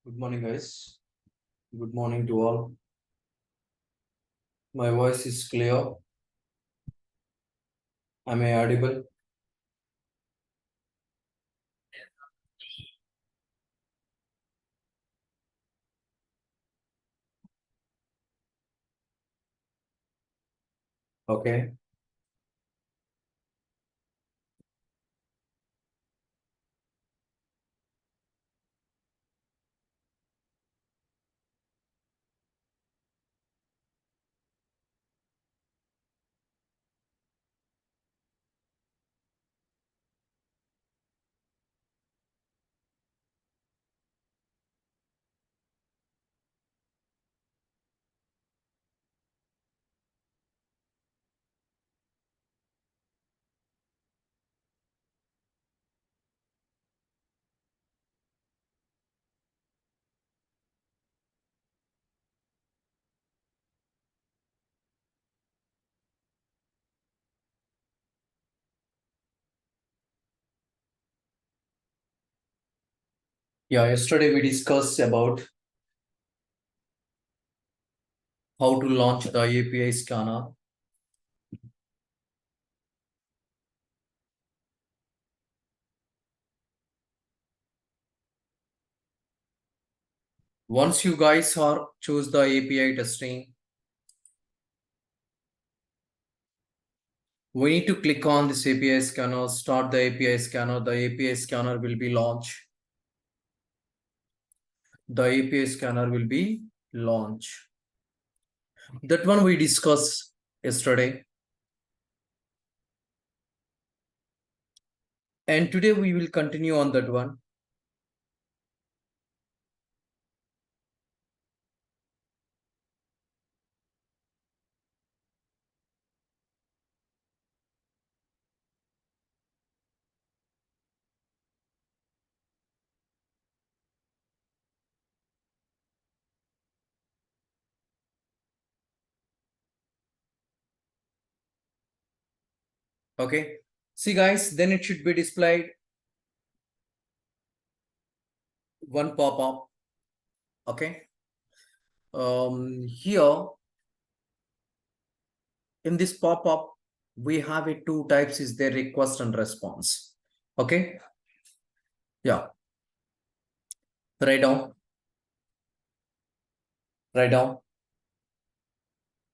Good morning, guys. Good morning to all. My voice is clear. Am I audible? Okay. Yeah, yesterday we discussed about how to launch the API scanner. Once you guys are choose the API testing, we need to click on this API scanner, start the API scanner. The API scanner will be launched. The API scanner will be launched. That one we discussed yesterday. And today we will continue on that one. Okay. See, guys, then it should be displayed one pop-up. Okay. Here in this pop-up, we have a two types is there, request and response. Okay. Yeah. Write down. Write down.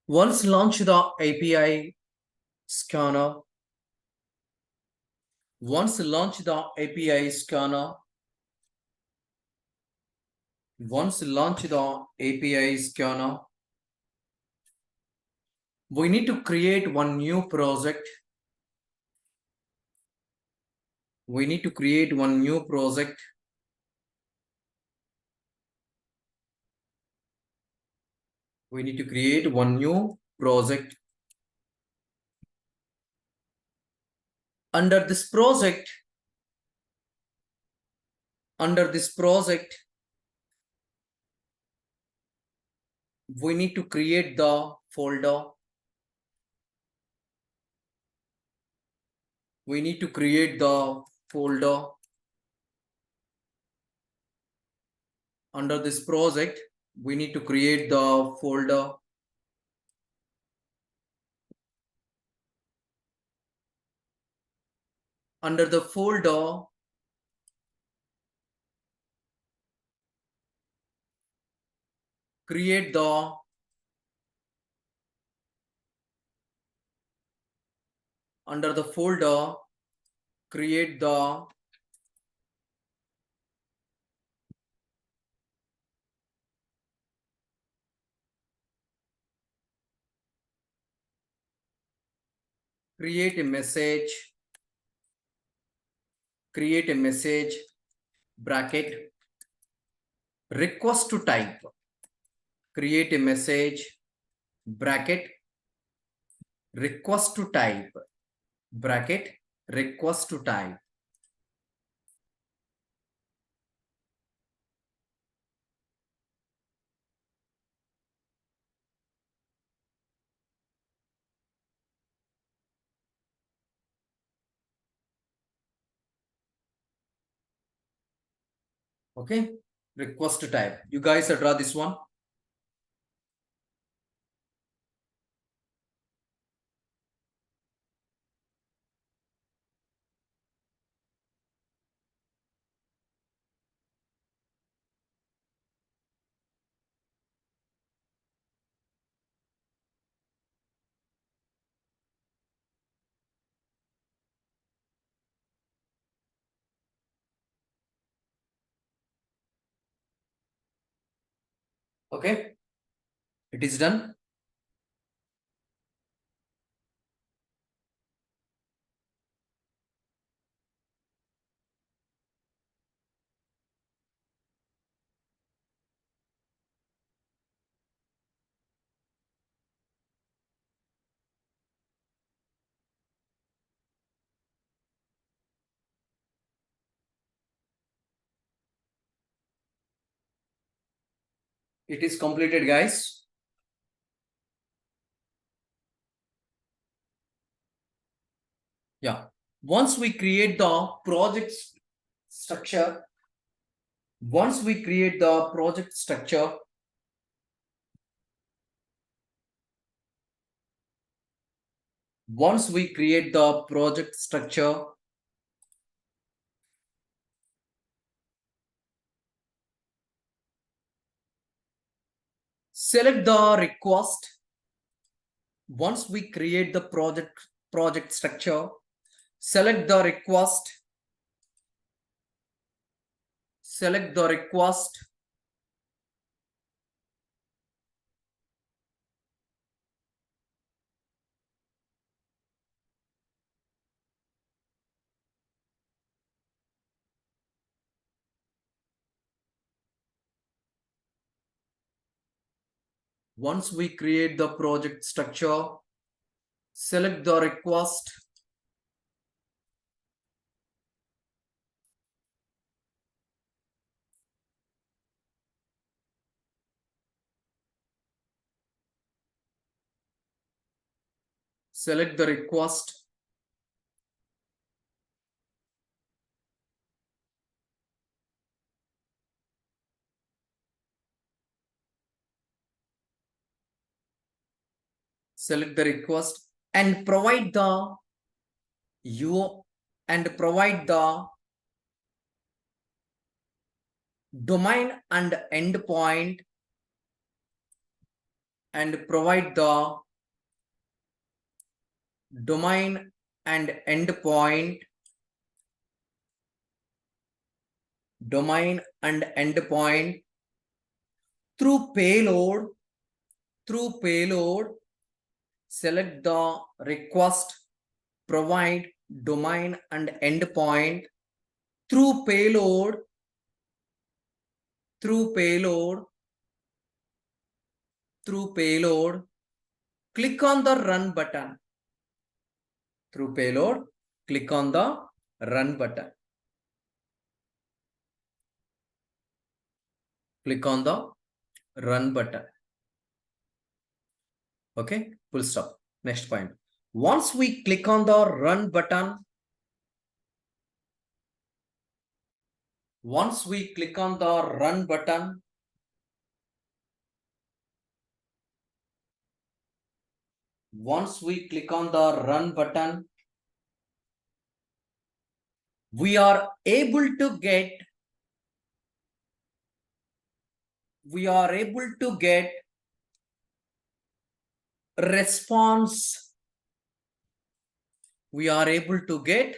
Once launch the API scanner. Once launch the API scanner. Once launch the API scanner, we need to create one new project. We need to create one new project. We need to create one new project. Under this project, we need to create the folder. We need to create the folder. Under this project, we need to create the folder. Under the folder, create the under the folder, create the create a message, create a message, bracket, request to type, create a message, bracket, request to type, bracket, request to type. Okay. request type. You guys draw this one. Okay, it is done. It is completed, guys. Yeah. Once we create the project structure, once we create the project structure, once we create the project structure, select the request. Once we create the project structure, select the request, select the request, once we create the project structure, select the request, select the request, select the request, and provide the U and provide the domain and endpoint, and provide the domain and endpoint, domain and endpoint through payload, through payload, select the request, provide domain and endpoint through payload, through payload, through payload, click on the run button. Through payload, click on the run button. Click on the run button. Okay, full stop. Next point. Once we click on the run button, once we click on the run button, once we click on the run button, we are able to get, we are able to get response. We are able to get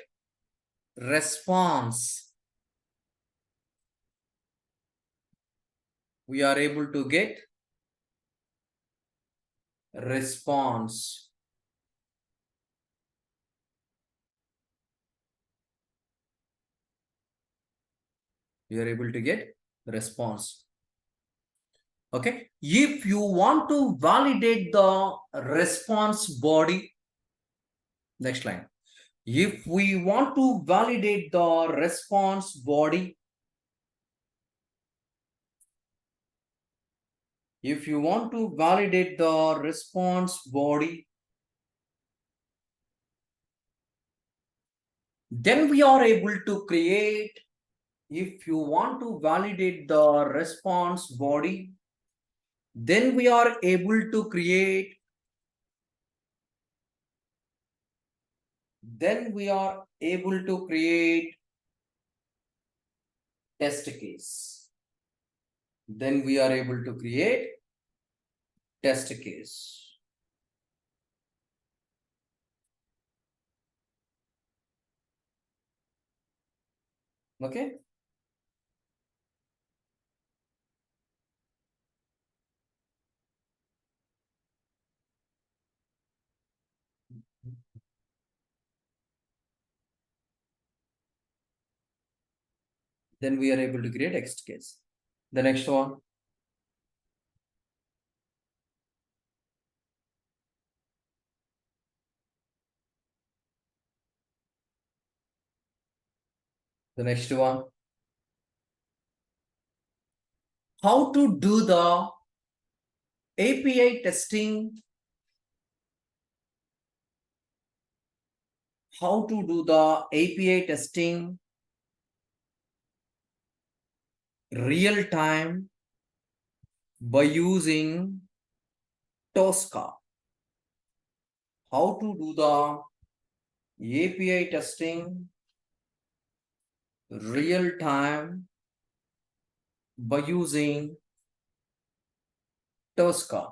response. We are able to get response. We are able to get response. Okay. If you want to validate the response body, next line. If we want to validate the response body, if you want to validate the response body, then we are able to create If you want to validate the response body, then we are able to create test case. Then we are able to create test case. Okay. Then we are able to create test case. The next one. The next one. How to do the API testing. How to do the API testing real time by using Tosca. How to do the API testing real time by using Tosca.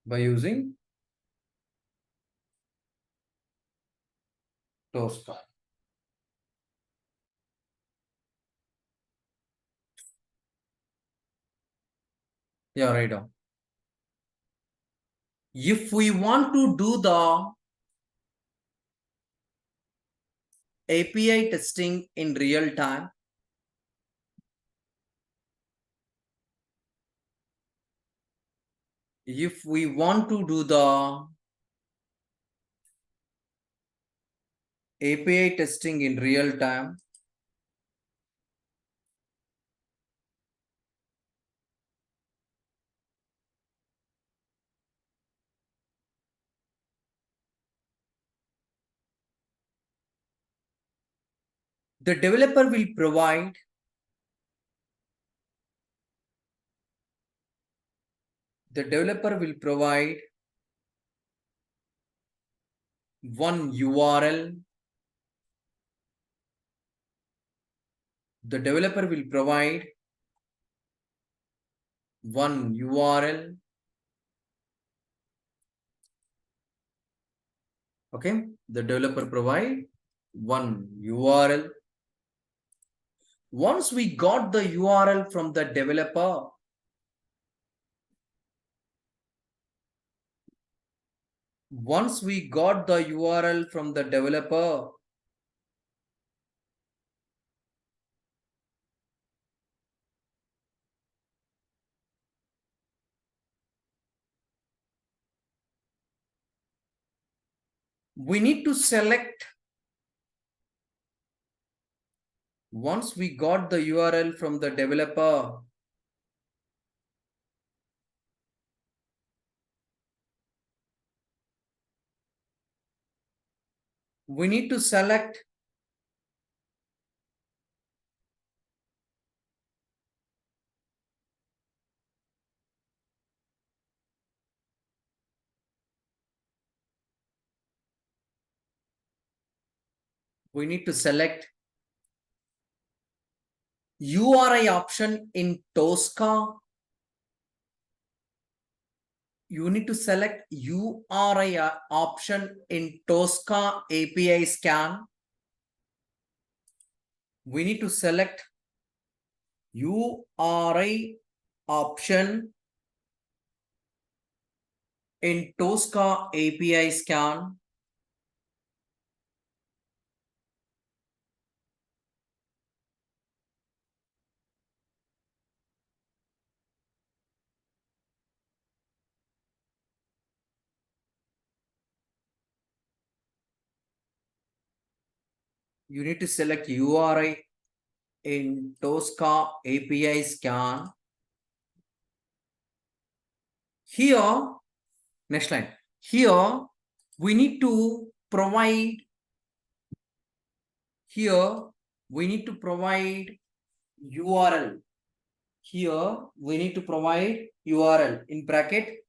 By using Tosca. Yeah, right on. If we want to do the API testing in real time, if we want to do the API testing in real time, the developer will provide one URL. The developer will provide one URL. Okay, the developer provide one URL. Once we got the URL from the developer, we need to select. Once we got the URL from the developer, we need to select URI option in Tosca. You need to select URI option in Tosca API scan. We need to select URI option in Tosca API scan. You need to select URI in Tosca API scan. Here, next line. Here, we need to provide, here, we need to provide URL. Here, we need to provide URL in bracket.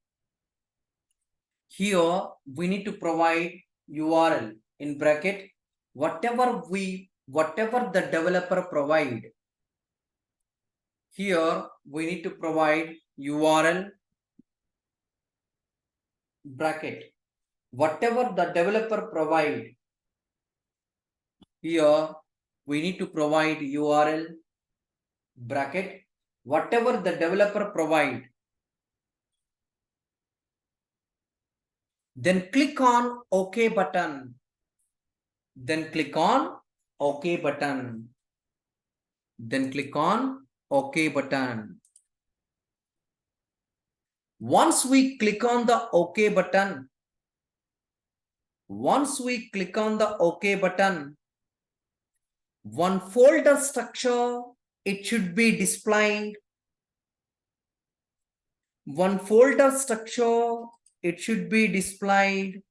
Here, we need to provide URL in bracket. Whatever the developer provide, here we need to provide URL bracket. Whatever the developer provide, here we need to provide URL bracket. Whatever the developer provide, then click on OK button. Then click on OK button. Then click on OK button. Once we click on the OK button, one folder structure, it should be displayed. One folder structure, it should be displayed.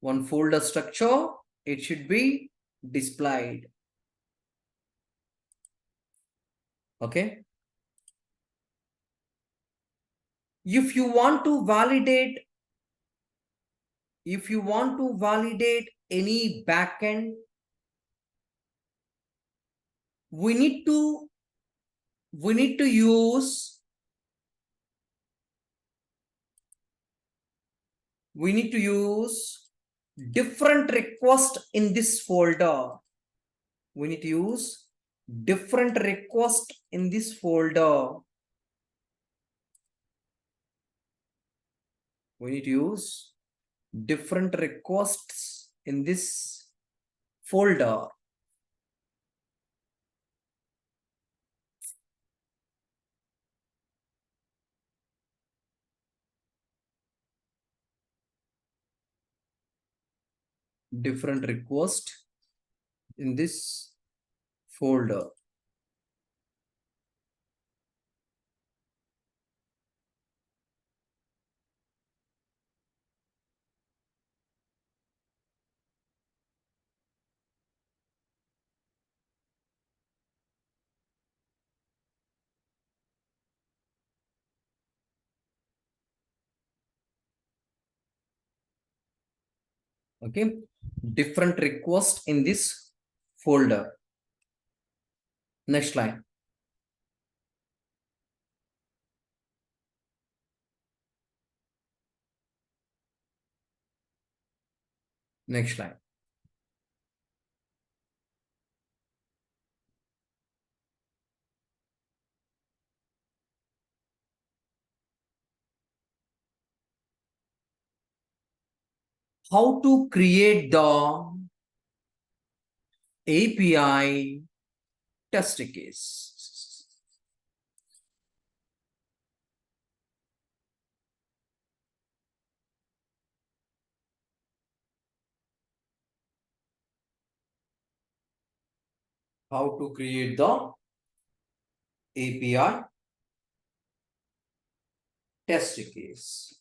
One folder structure, it should be displayed. Okay. If you want to validate any backend, we need to use different request in this folder. We need to use different request in this folder. We need to use different requests in this folder. Different request in this folder. Okay, different request in this folder. Next line. Next line. How to create the API test case. How to create the API test case.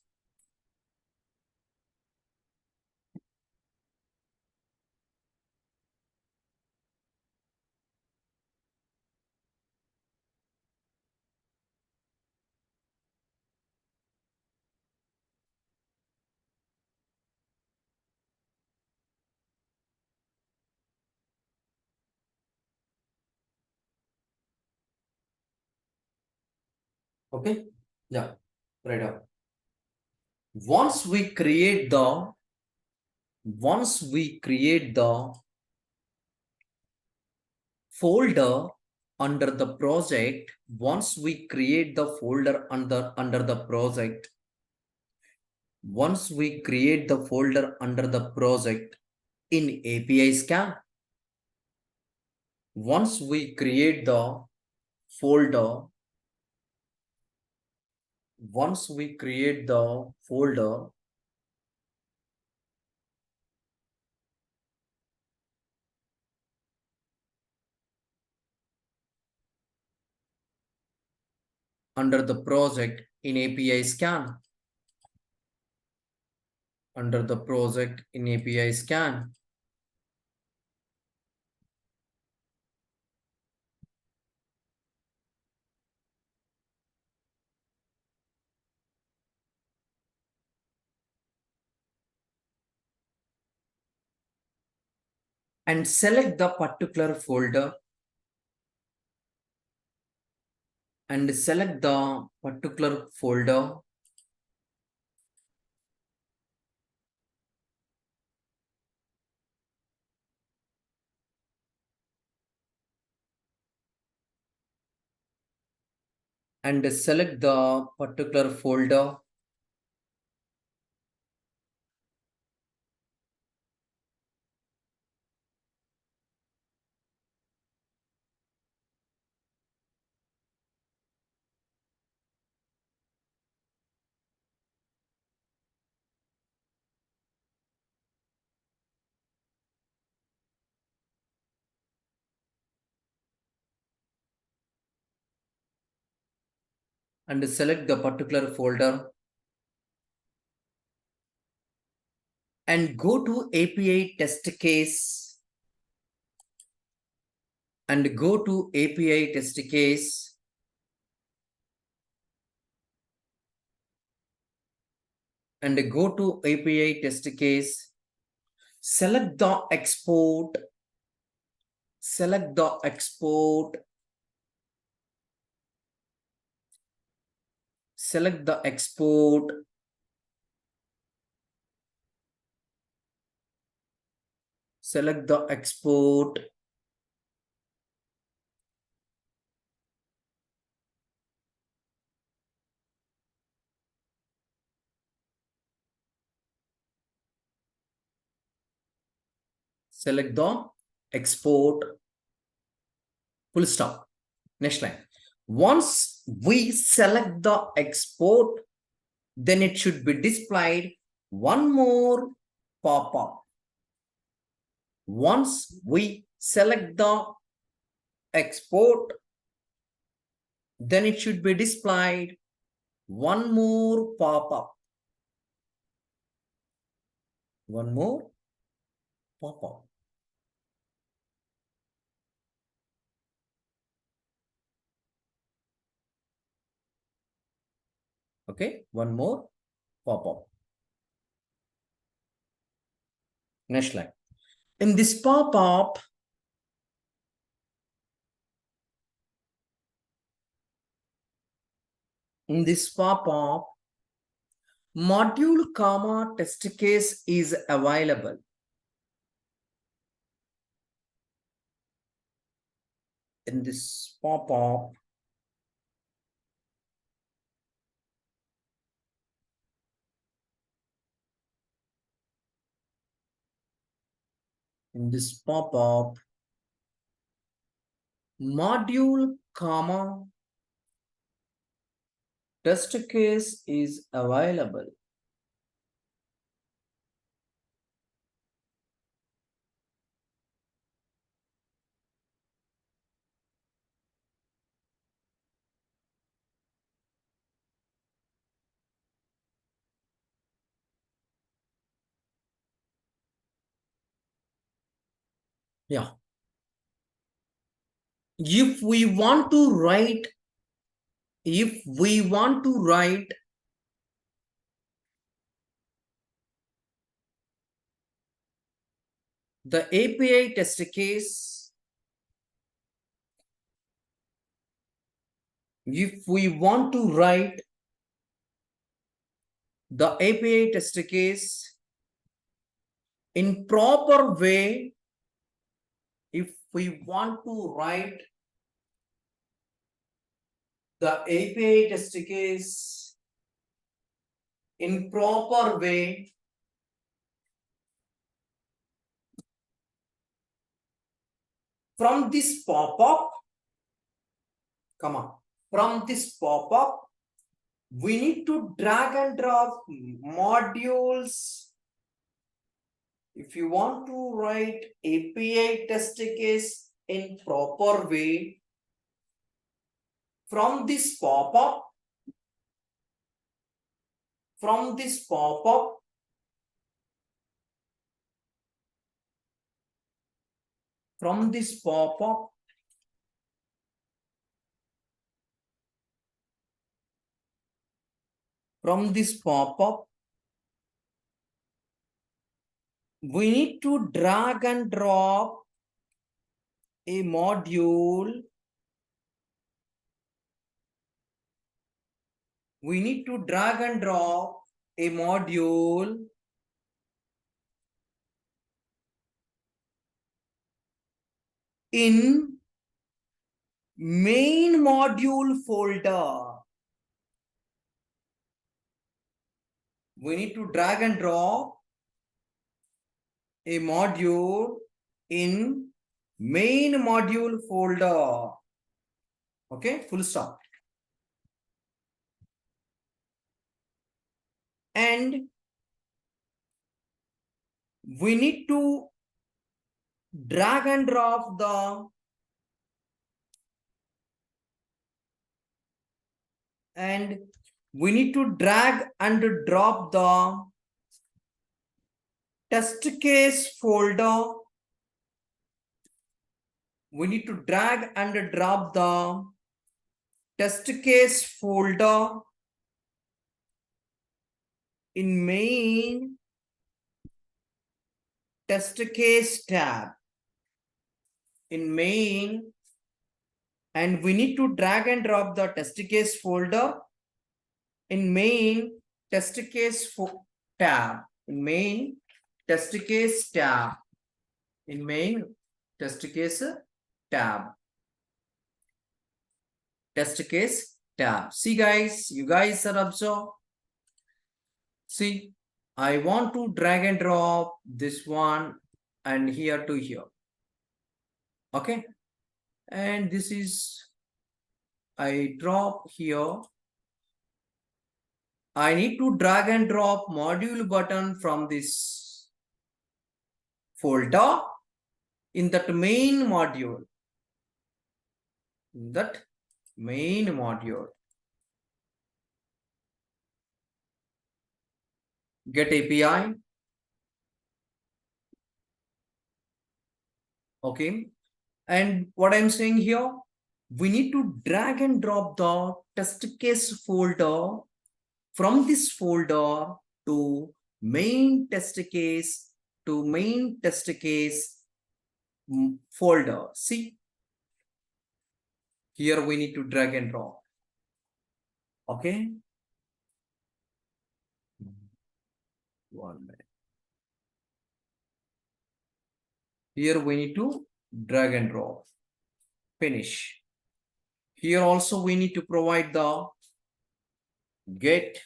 Okay, yeah, right up. Once we create the folder under the project, once we create the folder under the project, once we create the folder under the project in API scan, once we create the folder, once we create the folder, under the project in API scan. Under the project in API scan. And select the particular folder. And select the particular folder. And select the particular folder. And select the particular folder. And go to API test case. And go to API test case. And go to API test case. Select the export. Select the export. Select the export. Select the export. Select the export. Full stop. Next line. Once we select the export, then it should be displayed one more pop-up. Once we select the export, then it should be displayed one more pop-up. One more pop-up. Okay, one more pop-up. Next line. In this pop-up, module comma test case is available. In this pop-up, module comma test case is available. Yeah. If we want to write the API test case, if we want to write the API test case in proper way, if we want to write the API test case in proper way, from this pop-up, from this pop-up, we need to drag and drop modules. If you want to write API test case in proper way, from this pop-up, from this pop-up, from this pop-up, from this pop-up, we need to drag and drop a module. We need to drag and drop a module in main module folder. We need to drag and drop a module in main module folder. Okay, full stop. And we need to drag and drop the test case folder. We need to drag and drop the test case folder in main test case tab. In main, and we need to drag and drop the test case folder in main test case tab. In main test case tab. In main test case tab. Test case tab. See guys, you guys are observed. See, I want to drag and drop this one and here to here. Okay. And this is, I drop here. I need to drag and drop module button from this folder in that main module. That main module. Get API. Okay. And what I'm saying here, we need to drag and drop the test case folder from this folder to main test case folder. See, here we need to drag and drop. Okay. 1 minute. Here we need to drag and drop. Finish. Here also we need to provide the get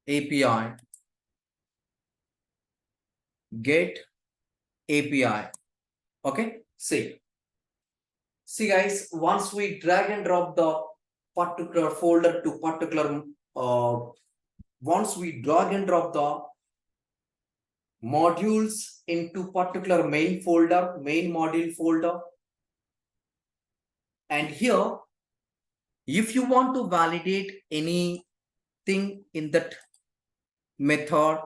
API. Get API. Okay. See guys, once we drag and drop the particular folder to particular once we drag and drop the modules into particular main folder, main module folder, and here if you want to validate anything in that method,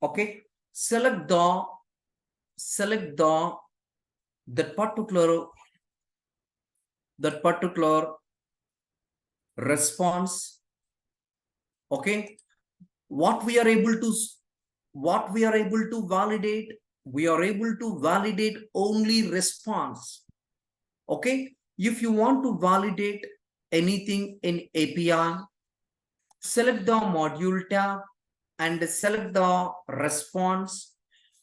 okay, select that particular response. Okay, what we are able to validate, we are able to validate only response. Okay, if you want to validate anything in API, select the module tab and select the response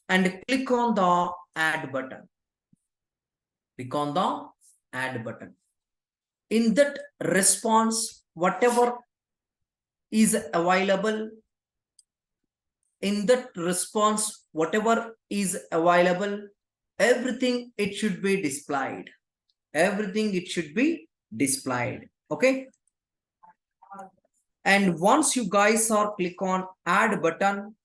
and click on the add button. Click on the add button. In that response, whatever is available, everything it should be displayed. Okay. And once you guys are click on add button,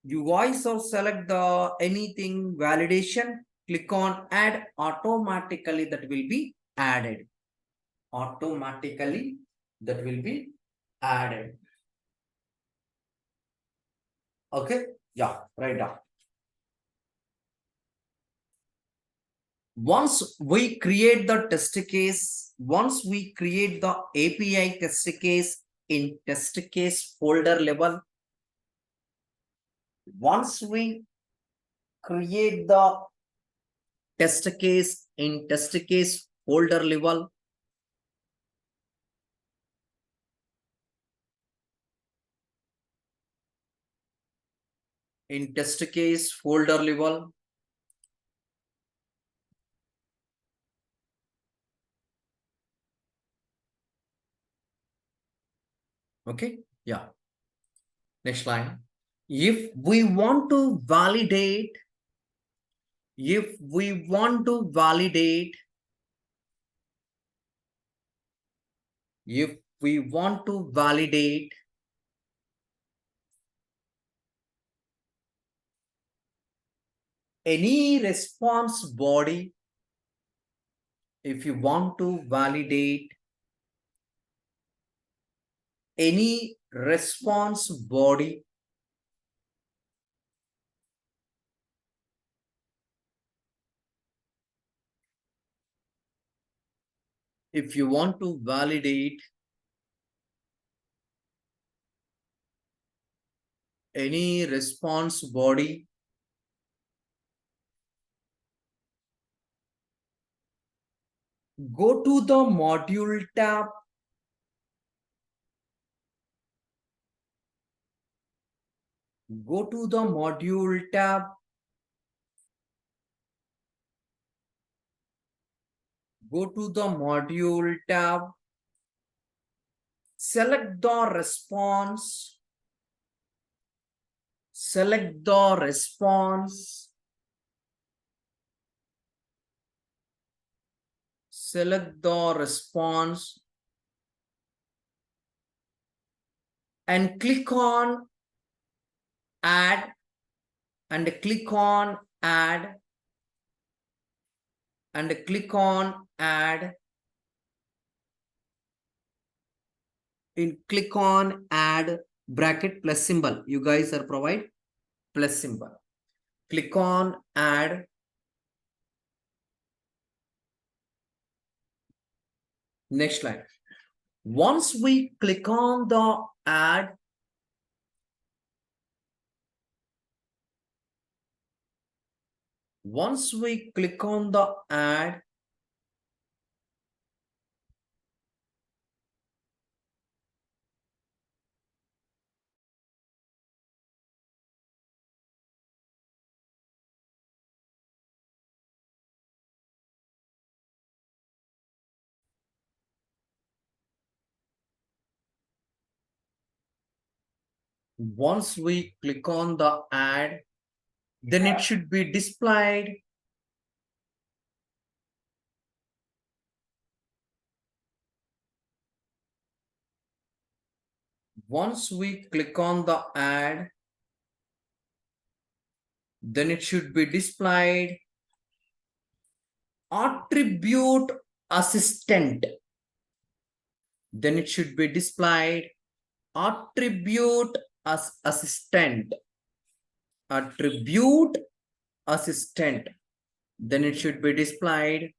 you guys are select the anything validation, click on add, automatically that will be added. automatically that will be added. Okay, yeah, right now. Once we create the test case, once we create the API test case in test case folder level, once we create the test case in test case folder level, in test case folder level, okay, yeah. Next line. If we want to validate, if we want to validate, if we want to validate any response body, if you want to validate any response body, if you want to validate any response body, go to the module tab, go to the module tab, go to the module tab, select the response, select the response, select the response, and click on add, and click on add, and click on add, and click on add bracket plus symbol. You guys are provide plus symbol. Click on add. Next line. Once we click on the add, once we click on the add, once we click on the add, then it should be displayed. Once we click on the add, then it should be displayed attribute assistant. Then it should be displayed attribute as assistant. Attribute assistant. Then it should be displayed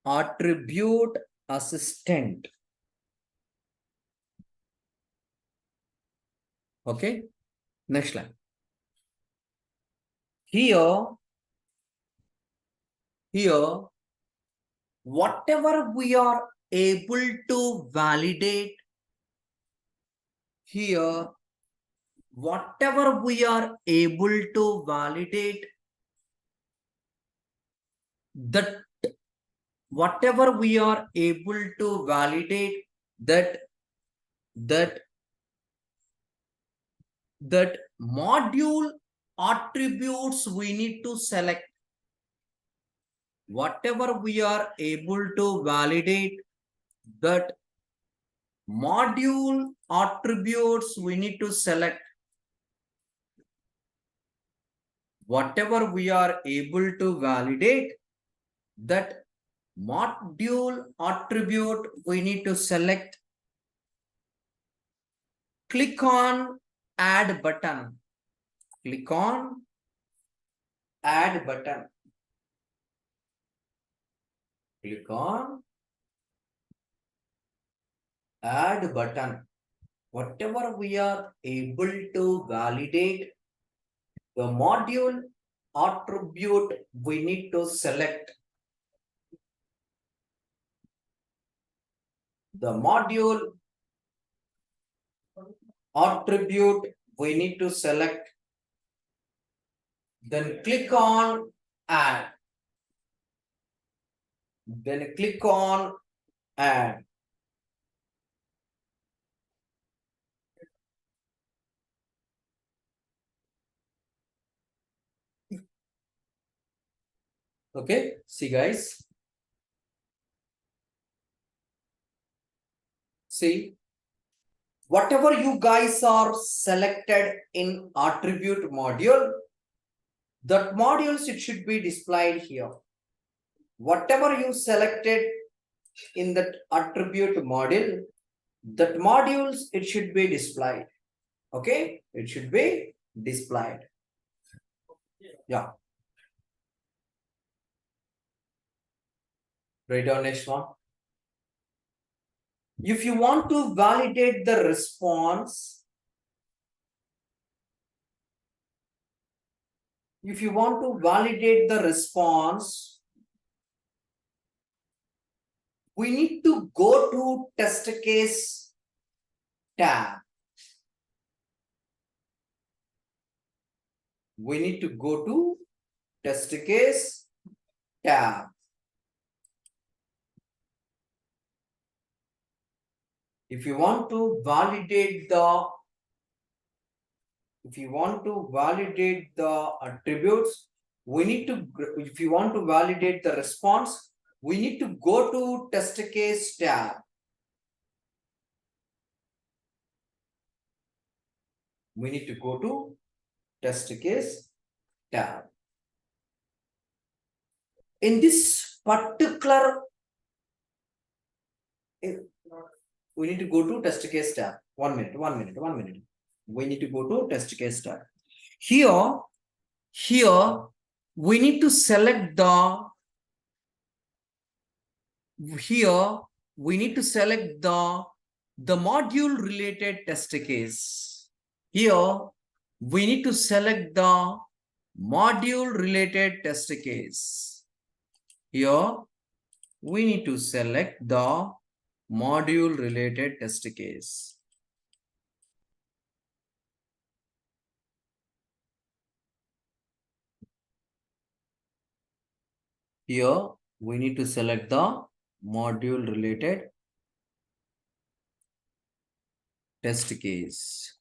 attribute assistant. Okay, next line. Here, whatever we are able to validate, here, whatever we are able to validate, that whatever we are able to validate, that module attributes we need to select. Whatever we are able to validate, that module attributes we need to select. Whatever we are able to validate, that module attribute, we need to select, click on add button, click on add button, click on add button. Whatever we are able to validate, the module attribute, we need to select the module attribute, we need to select, then click on add, then click on add. Okay, see guys, see, whatever you guys are selected in attribute module, that modules, it should be displayed here. Whatever you selected in that attribute module, that modules, it should be displayed. Okay, it should be displayed. Yeah. Write down next one. If you want to validate the response, if you want to validate the response, we need to go to test case tab. We need to go to test case tab. If you want to validate the attributes, we need to, if you want to validate the response, we need to go to test case tab. We need to go to test case tab. In this particular, we need to go to test case tab. 1 minute. We need to go to test case tab. Here, we need to select the, the module related test case. Here, we need to select the module related test case. Here, we need to select the module related test case. Here, we need to select the module related test case.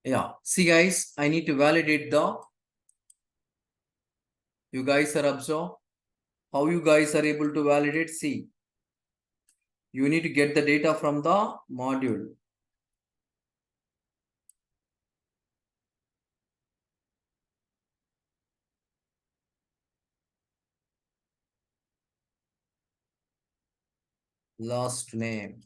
Yeah, see guys, I need to validate the, you guys are observe how you guys are able to validate. See, you need to get the data from the module. Last name.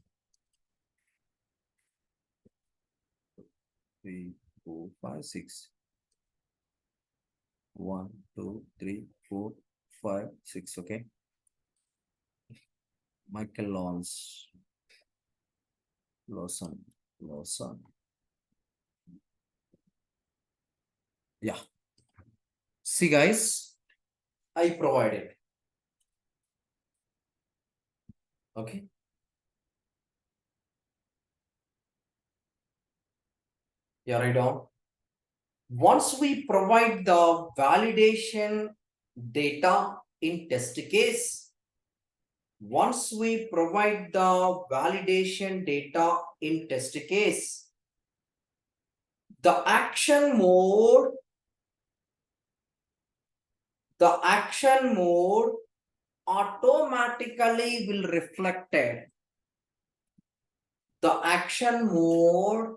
3, 4, 5, 6. 1, 2, 3, 4, 5, 6. Okay. Michael Lawson. Yeah. See guys, I provided. Okay. Yeah, write down. Once we provide the validation data in test case, once we provide the validation data in test case, the action mode automatically will reflected. The action mode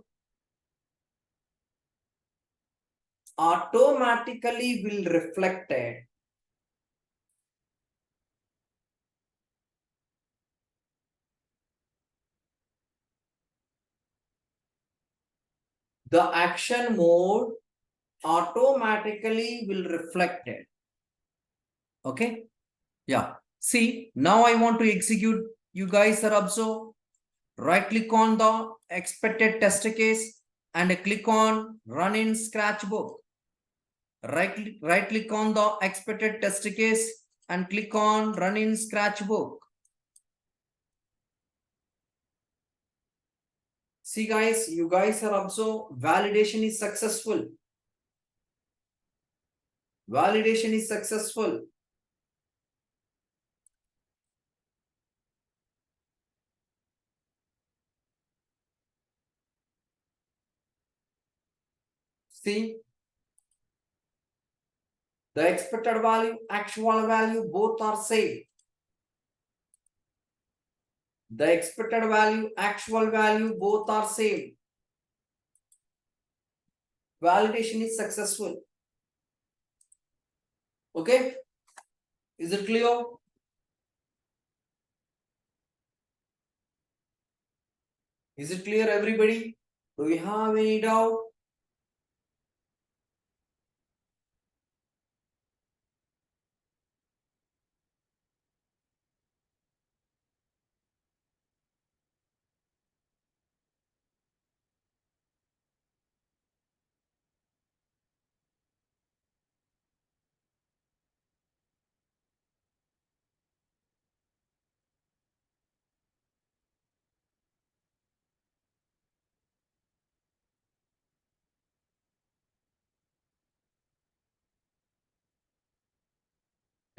automatically will reflect it. The action mode automatically will reflect it. Okay. Yeah. See, now I want to execute. You guys are observe. Right click on the expected test case and click on run in Scratchbook. Right click on the expected test case and click on run in Scratchbook. See guys, you guys are observe validation is successful. Validation is successful. See, the expected value, actual value, both are same. The expected value, actual value, both are same. Validation is successful. Okay. Is it clear? Is it clear, everybody? Do you have any doubt?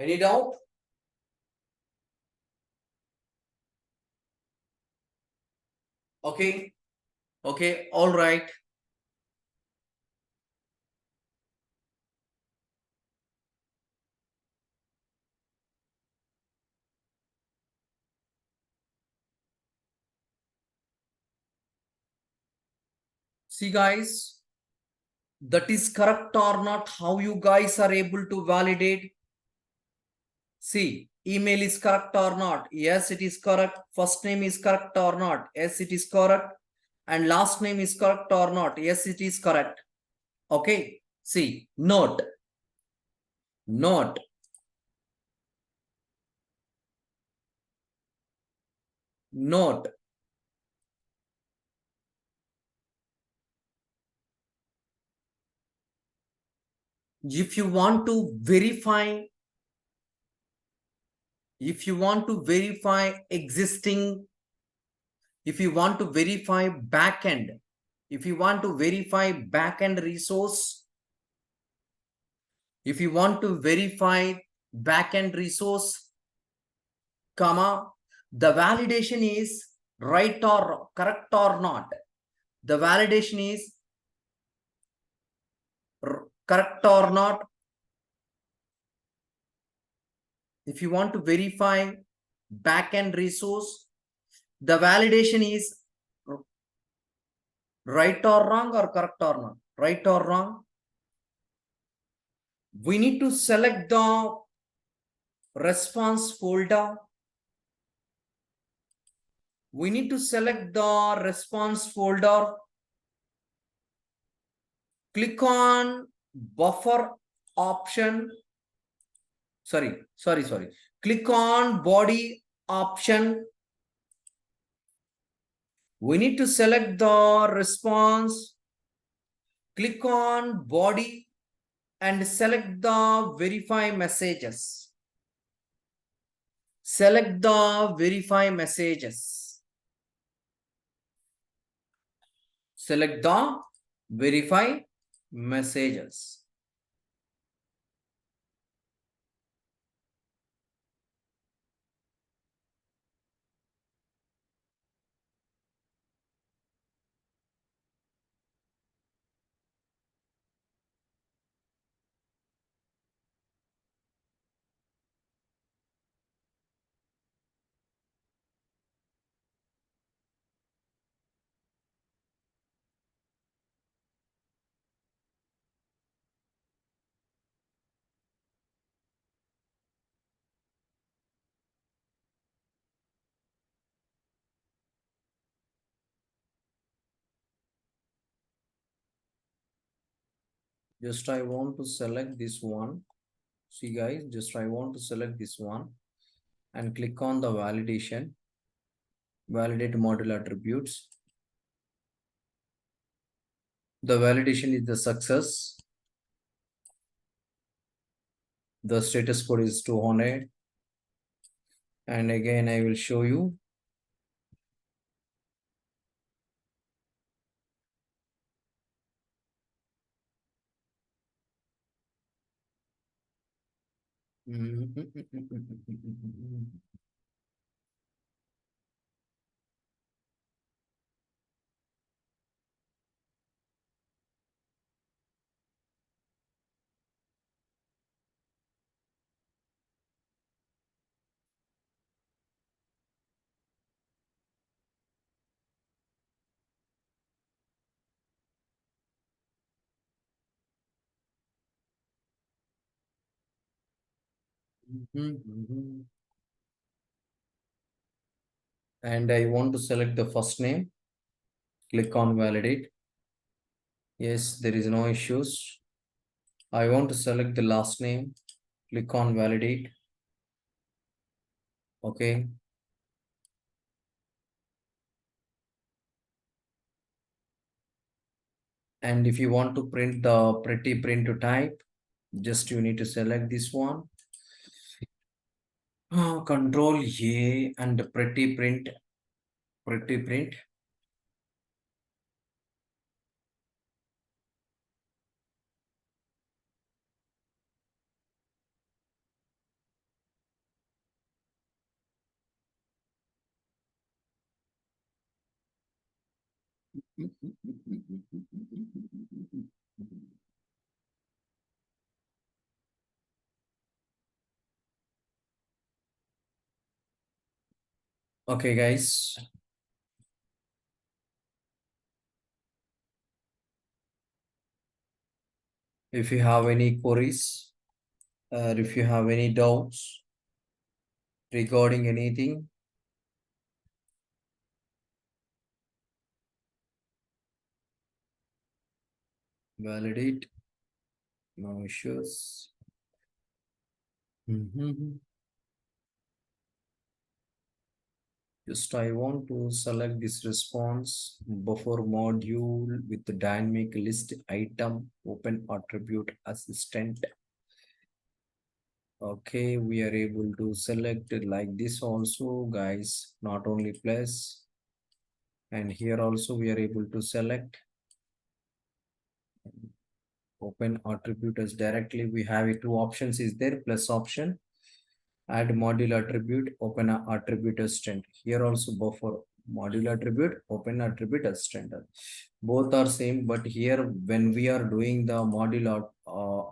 Any doubt? Okay. Okay. All right. See, guys, that is correct or not? How you guys are able to validate? See, email is correct or not? Yes, it is correct. First name is correct or not? Yes, it is correct. And last name is correct or not? Yes, it is correct. Okay. See, note. Note. Note. If you want to verify, if you want to verify existing, if you want to verify backend, if you want to verify backend resource, if you want to verify backend resource, comma, the validation is right or correct or not. The validation is correct or not. If you want to verify backend resource, the validation is right or wrong or correct or not. Right or wrong. We need to select the response folder. We need to select the response folder. Click on buffer option. Sorry. Click on body option. We need to select the response. Click on body and select the verify messages. Select the verify messages. Select the verify messages. Just I want to select this one. See guys, just I want to select this one and click on the validation, validate model attributes. The validation is the success. The status code is 200. And again, I will show you. And I want to select the first name. Click on validate. Yes, there is no issues. I want to select the last name. Click on validate. Okay. And if you want to print the pretty print to type, just you need to select this one. Control A and pretty print. Pretty print. Okay, guys. If you have any queries, or if you have any doubts regarding anything, validate. No issues. Just I want to select this response buffer module with the dynamic list item open attribute assistant. Okay, we are able to select it like this also, guys, not only plus. And here also we are able to select open attribute as directly. We have two options is there, plus option, add module attribute, open attribute assistant. Here also buffer module attribute, open attribute assistant. Both are same, but here when we are doing the module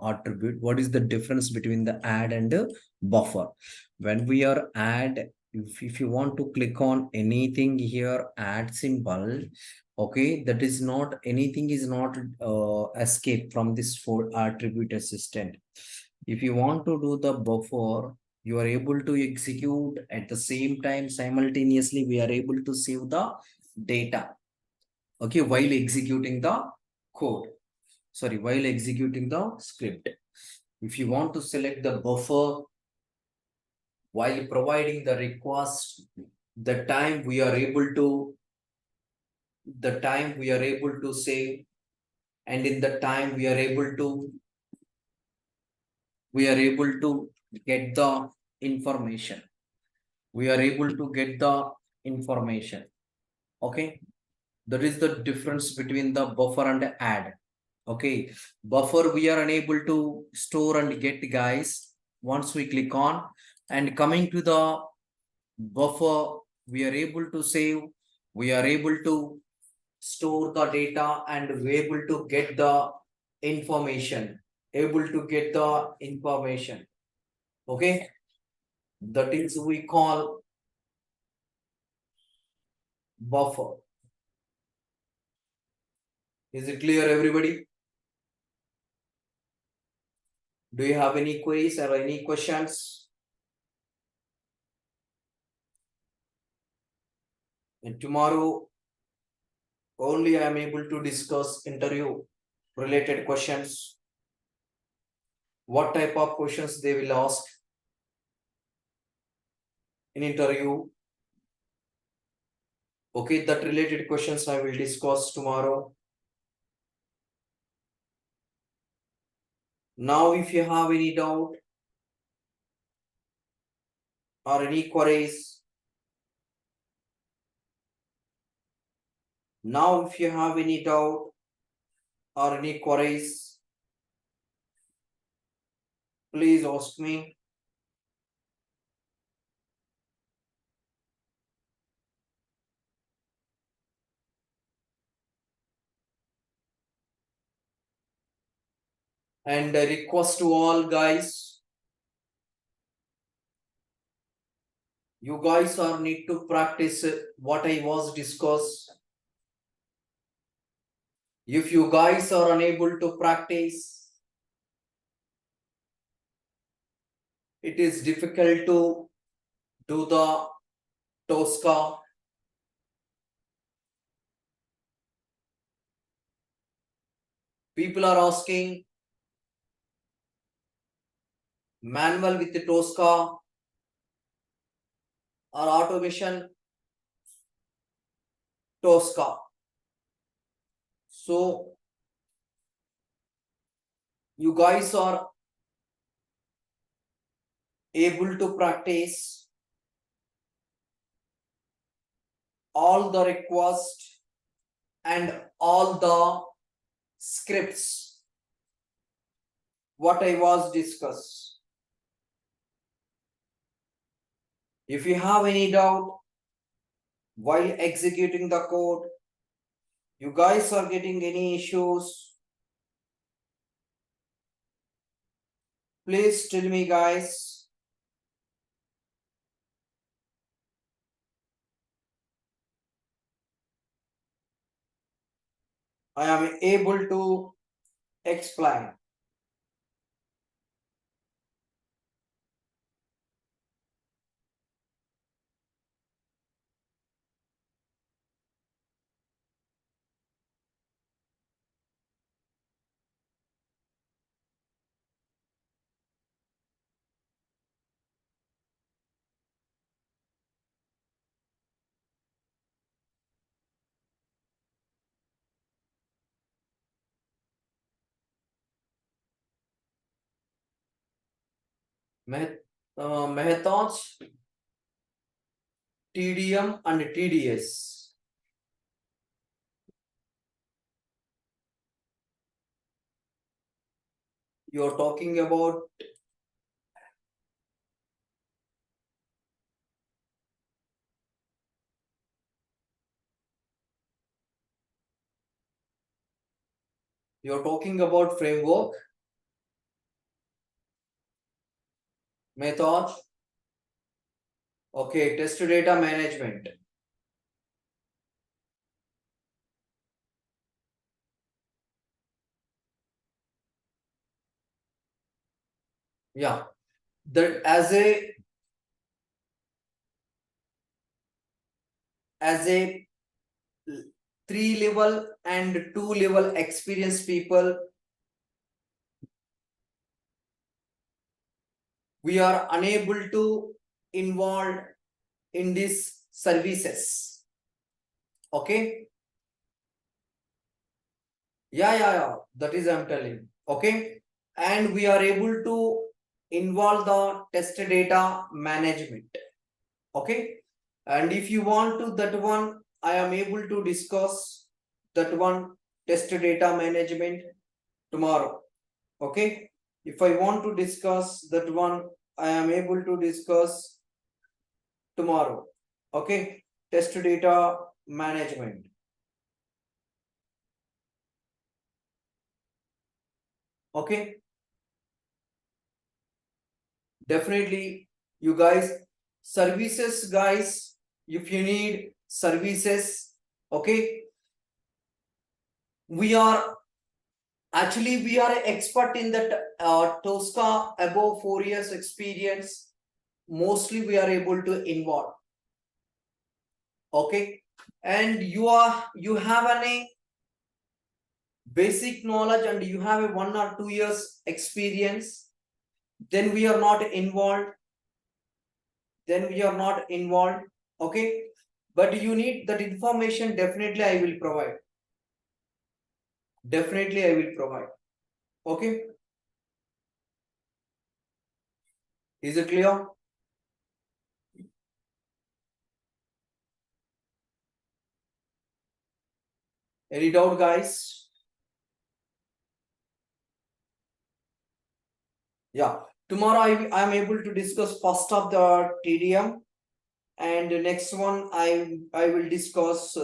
attribute, what is the difference between the add and the buffer? When we are add, if you want to click on anything here, add symbol, okay, that is not, anything is not escape from this for attribute assistant. If you want to do the buffer, you are able to execute at the same time simultaneously we are able to save the data, okay, while executing the code, sorry, while executing the script. If you want to select the buffer while providing the request, the time we are able to, the time we are able to save, and in the time we are able to, we are able to get the information, we are able to get the information, okay. That is the difference between the buffer and the add. Okay, buffer we are unable to store and get, guys, once we click on, and coming to the buffer we are able to save, we are able to store the data, and we able to get the information, able to get the information, okay. That is we call buffer. Is it clear, everybody? Do you have any queries or any questions? And tomorrow only I am able to discuss interview related questions. what type of questions they will ask in interview. Okay, that related questions I will discuss tomorrow. Now, if you have any doubt or any queries, now if you have any doubt or any queries, please ask me. And I request to all guys, you guys are need to practice what I was discussed. If you guys are unable to practice, it is difficult to do the Tosca. People are asking manual with the Tosca or automation Tosca. So you guys are able to practice all the requests and all the scripts what I was discussed. If you have any doubt while executing the code, you guys are getting any issues, please tell me guys. I am able to explain. Methods, TDM and TDS. You're talking about framework, method, okay, test data management. Yeah, that as a 3-level and 2-level experienced people, we are unable to involve in these services. Okay, yeah, that is I'm telling. Okay, and we are able to involve the test data management. Okay, and if you want to that one, I am able to discuss that one, test data management, tomorrow. Okay, if I want to discuss that one, I am able to discuss tomorrow. Okay, test data management. Okay, definitely you guys, services guys, if you need services, okay, we are actually we are an expert in that Tosca, above 4 years experience, mostly we are able to involve. Okay, and you have a basic knowledge and you have a 1 or 2 years experience, then we are not involved. Then we are not involved. Okay, but you need that information. Definitely I will provide. Definitely I will provide. Okay, is it clear? Any doubt, guys? Yeah, tomorrow I am able to discuss first of the TDM, and the next one I will discuss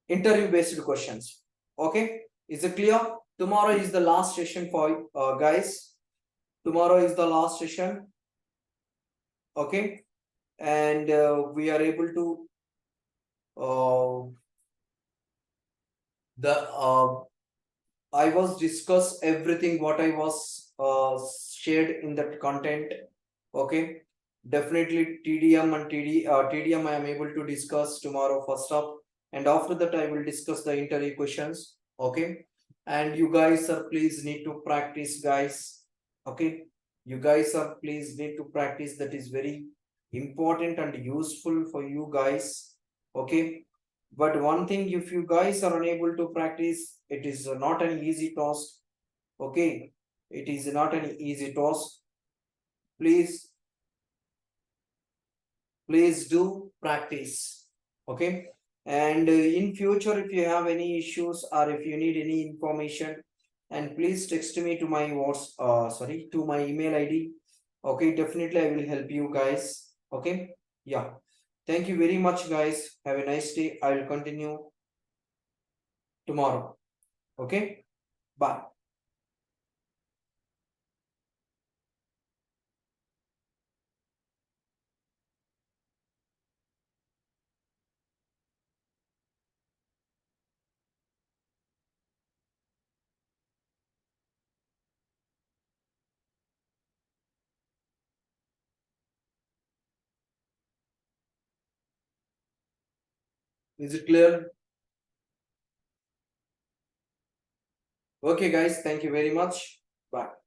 interview based questions. Okay, is it clear? Tomorrow is the last session for guys. Tomorrow is the last session. Okay, and we are able to the I was discuss everything what I was shared in that content. Okay, definitely TDM and TDM I am able to discuss tomorrow first up, and after that I will discuss the interview questions. Okay, and you guys are please need to practice, guys. Okay, you guys are please need to practice. That is very important and useful for you guys. Okay, but one thing, if you guys are unable to practice, it is not an easy task. Okay, it is not an easy task. Please do practice. Okay, and in future if you have any issues or if you need any information, and please text me to my to my email ID. Okay, definitely I will help you guys. Okay, yeah, thank you very much, guys. Have a nice day. I will continue tomorrow. Okay, bye. Is it clear? Okay, guys, thank you very much. Bye.